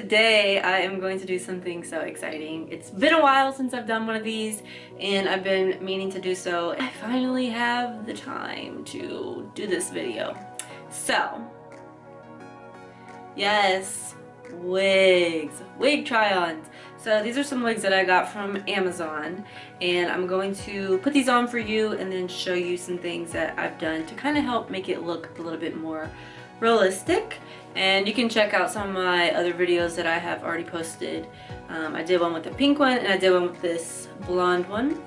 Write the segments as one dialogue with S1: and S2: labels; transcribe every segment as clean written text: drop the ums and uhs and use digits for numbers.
S1: today I am going to do something so exciting. It's been a while since I've done one of these and I've been meaning to do so. I finally have the time to do this video. So, yes, wigs, wig try-ons. So these are some wigs that I got from Amazon and I'm going to put these on for you and then show you some things that I've done to kind of help make it look a little bit more realistic. And you can check out some of my other videos that I have already posted. I did one with the pink one and I did one with this blonde one,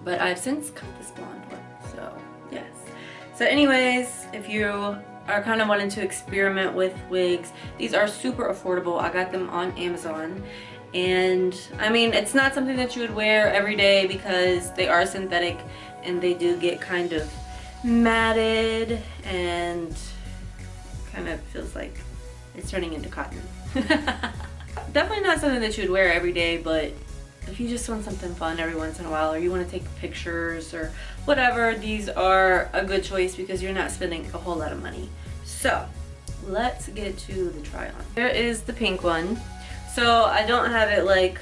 S1: but I've since cut this blonde one, so yes. So anyways, if you are kind of wanting to experiment with wigs, these are super affordable. I got them on Amazon, and I mean, it's not something that you would wear every day because they are synthetic and they do get kind of matted and kind of feels like it's turning into cotton. Definitely not something that you would wear every day, but if you just want something fun every once in a while, or you want to take pictures or whatever, these are a good choice because you're not spending a whole lot of money. So let's get to the try on. Here is the pink one. So I don't have it like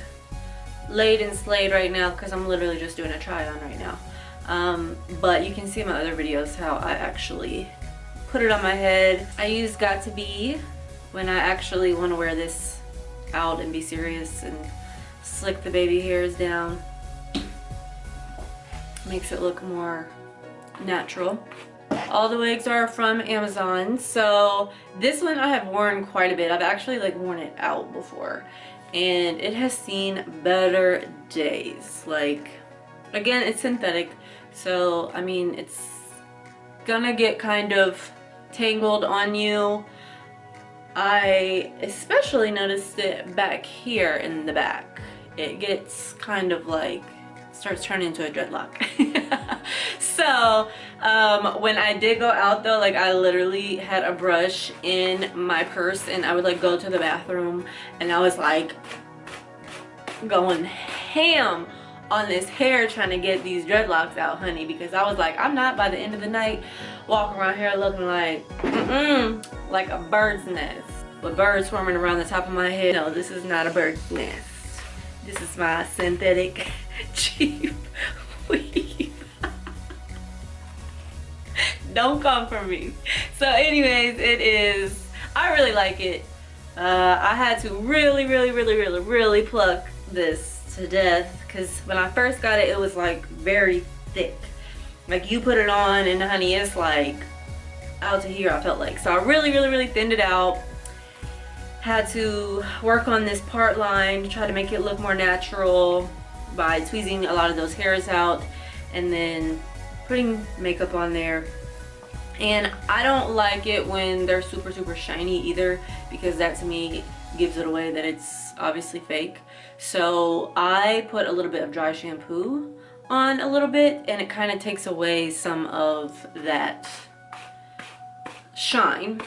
S1: laid and slayed right now because I'm literally just doing a try on right now. But you can see in my other videos how I actually put it on my head. I use Got To Be when I actually want to wear this out and be serious and slick the baby hairs down. Makes it look more natural. All the wigs are from Amazon. So this one I have worn quite a bit. I've actually like worn it out before and it has seen better days. Like, again, it's synthetic, so I mean, it's gonna get kind of tangled on you. I especially noticed it back here in the back. It gets kind of like, starts turning into a dreadlock. So when I did go out though, like I literally had a brush in my purse and I would like go to the bathroom and I was like going ham on this hair trying to get these dreadlocks out, honey, because I was like, I'm not by the end of the night walking around here looking like like a bird's nest with birds swarming around the top of my head. No, this is not a bird's nest. This is my synthetic cheap weave. Don't come for me. So anyways, it is, I really like it. I had to really pluck this to death because when I first got it, it was like very thick. Like you put it on and honey, it's like out to here, I felt like. So I really thinned it out. Had to work on this part line to try to make it look more natural by tweezing a lot of those hairs out and then putting makeup on there. And I don't like it when they're super shiny either, because that to me gives it away that it's obviously fake. So I put a little bit of dry shampoo on a little bit and it kind of takes away some of that shine.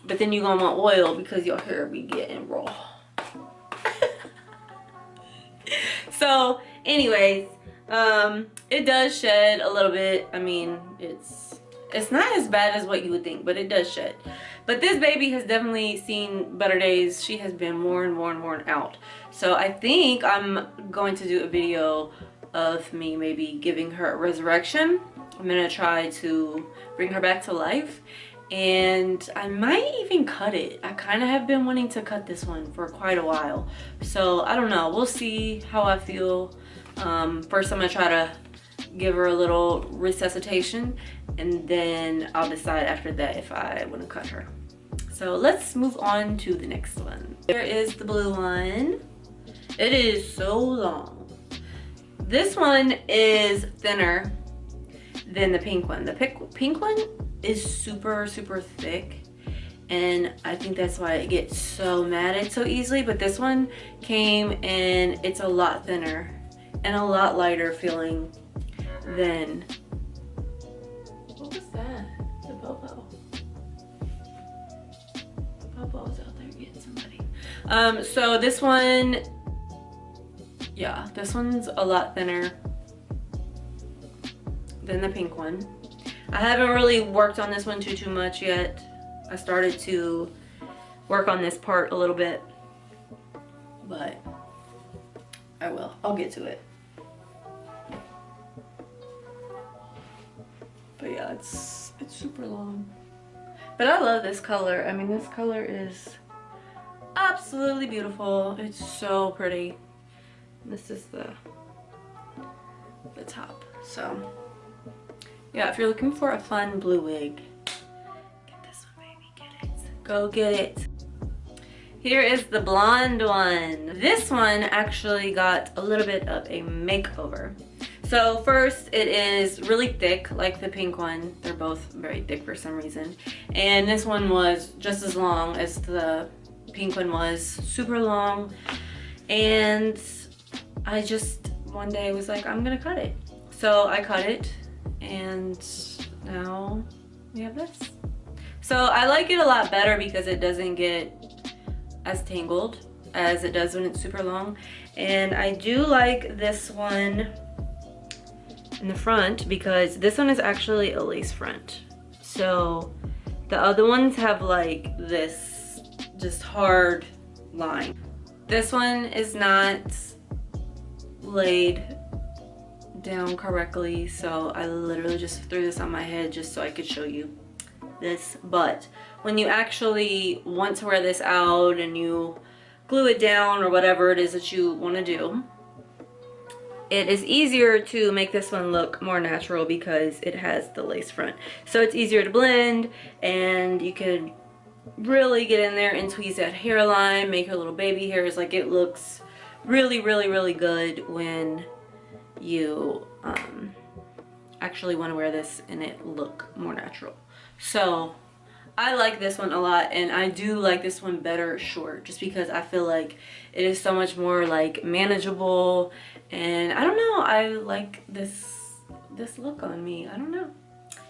S1: But then you're gonna want oil because your hair be getting raw. So anyways, it does shed a little bit. I mean, it's not as bad as what you would think, but it does shed. But this baby has definitely seen better days. She has been worn out. So I think I'm going to do a video of me maybe giving her a resurrection. I'm gonna try to bring her back to life. And I might even cut it. I kind of have been wanting to cut this one for quite a while. So I don't know, we'll see how I feel. First I'm gonna try to give her a little resuscitation and then I'll decide after that if I want to cut her. So let's move on to the next one. Here is the blue one. It is so long. This one is thinner than the pink one. The pink one is super thick and I think that's why it gets so matted so easily, but this one came and it's a lot thinner and a lot lighter feeling than, what was that? The Bobo. Bobo's out there getting somebody. So this one, yeah, this one's a lot thinner than the pink one. I haven't really worked on this one too much yet. I started to work on this part a little bit, but I will. I'll get to it. But yeah, it's super long. But I love this color. I mean, this color is absolutely beautiful. It's so pretty. This is the top. So yeah, if you're looking for a fun blue wig, get this one, baby. Get it. Go get it. Here is the blonde one. This one actually got a little bit of a makeover. So first, it is really thick, like the pink one. They're both very thick for some reason. And this one was just as long as the pink one was, super long. And I just one day was like, I'm gonna cut it. So I cut it, and now we have this. So I like it a lot better because it doesn't get as tangled as it does when it's super long. And I do like this one in the front because this one is actually a lace front. So the other ones have like this just hard line. This one is not laid down correctly, so I literally just threw this on my head just so I could show you this. But when you actually want to wear this out and you glue it down or whatever it is that you want to do, it is easier to make this one look more natural because it has the lace front. So it's easier to blend, and you can really get in there and tweeze that hairline, make her little baby hairs. Like, it looks really, really, really good when you actually want to wear this and it look more natural. So I like this one a lot, and I do like this one better short just because I feel like it is so much more like manageable, and I don't know, I like this look on me. I don't know.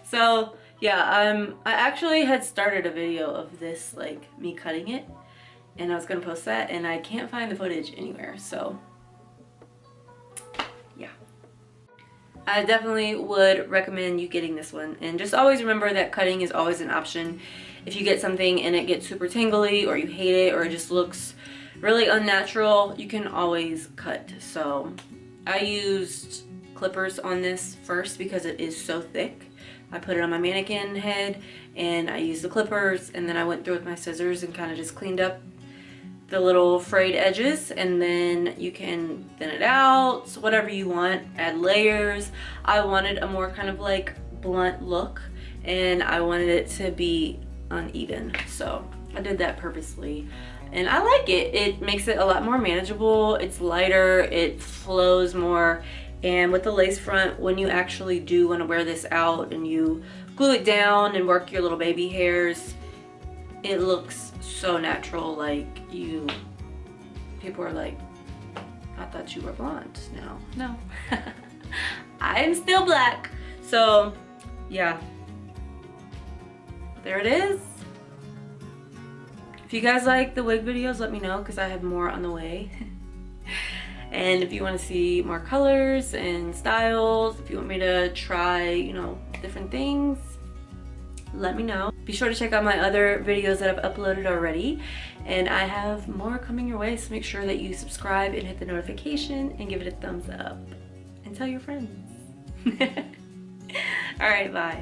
S1: So yeah, I actually had started a video of this, like me cutting it, and I was gonna post that, and I can't find the footage anywhere. So yeah, I definitely would recommend you getting this one. And just always remember that cutting is always an option. If you get something and it gets super tangly, or you hate it, or it just looks really unnatural, you can always cut. So I used clippers on this first because it is so thick. I put it on my mannequin head and I used the clippers, and then I went through with my scissors and kind of just cleaned up the little frayed edges, and then you can thin it out, whatever you want, add layers. I wanted a more kind of like blunt look, and I wanted it to be uneven, so I did that purposely, and I like it. It makes it a lot more manageable. It's lighter, it flows more, and with the lace front, when you actually do want to wear this out and you glue it down and work your little baby hairs, it looks so natural. Like, people are like, I thought you were blonde. No I'm still black. So yeah, there it is. If you guys like the wig videos, let me know because I have more on the way. And if you want to see more colors and styles, if you want me to try, you know, different things, let me know. Be sure to check out my other videos that I've uploaded already, and I have more coming your way, so make sure that you subscribe and hit the notification and give it a thumbs up and tell your friends. All right, bye.